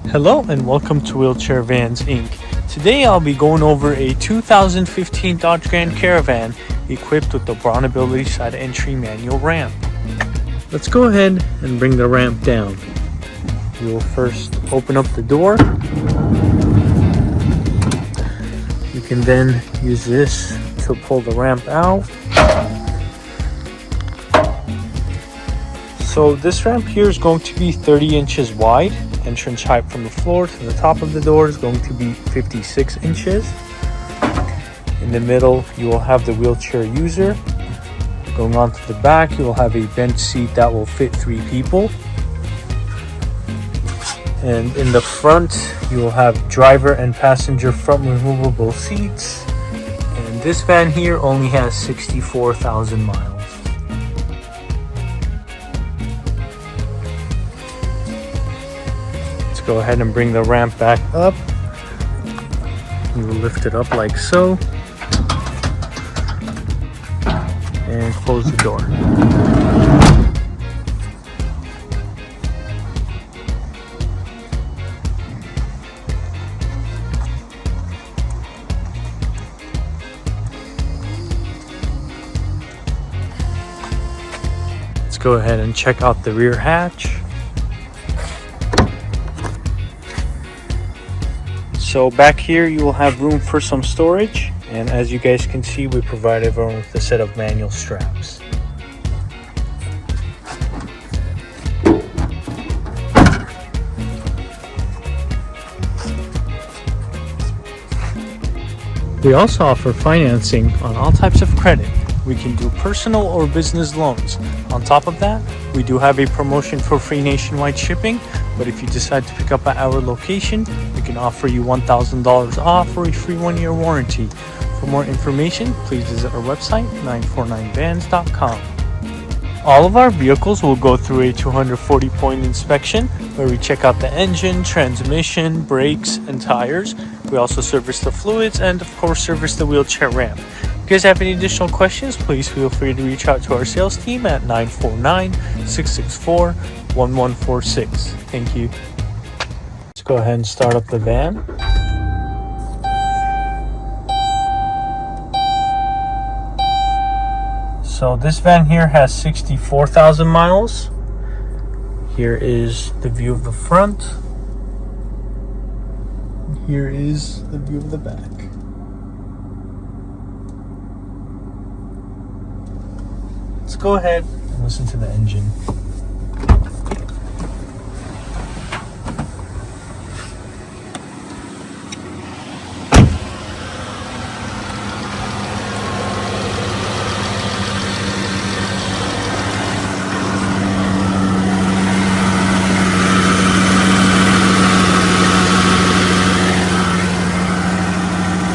Hello and welcome to Wheelchair Vans Inc. Today I'll be going over a 2015 Dodge Grand Caravan equipped with the BraunAbility side entry manual ramp. Let's go ahead and bring the ramp down. We will first open up the door. You can then use this to pull the ramp out. So this ramp here is going to be 30 inches wide. Entrance height from the floor to the top of the door is going to be 56 inches. In the middle, you will have the wheelchair user. Going on to the back, you will have a bench seat that will fit 3 people. And in the front, you will have driver and passenger front removable seats. And this van here only has 64,000 miles. Go ahead and bring the ramp back up. You will lift it up like so and close the door. Let's go ahead and check out the rear hatch. So back here you will have room for some storage, and as you guys can see, we provide everyone with a set of manual straps. We also offer financing on all types of credit. We can do personal or business loans. On top of that, we do have a promotion for free nationwide shipping, but if you decide to pick up at our location, we can offer you $1,000 off or a free 1-year warranty. For more information, please visit our website, 949vans.com. All of our vehicles will go through a 240-point inspection where we check out the engine, transmission, brakes, and tires. We also service the fluids and, of course, service the wheelchair ramp. If you guys have any additional questions, please feel free to reach out to our sales team at 949-664-1146. Thank you. Let's go ahead and start up the van. So this van here has 64,000 miles. Here is the view of the front. Here is the view of the back. Let's go ahead and listen to the engine.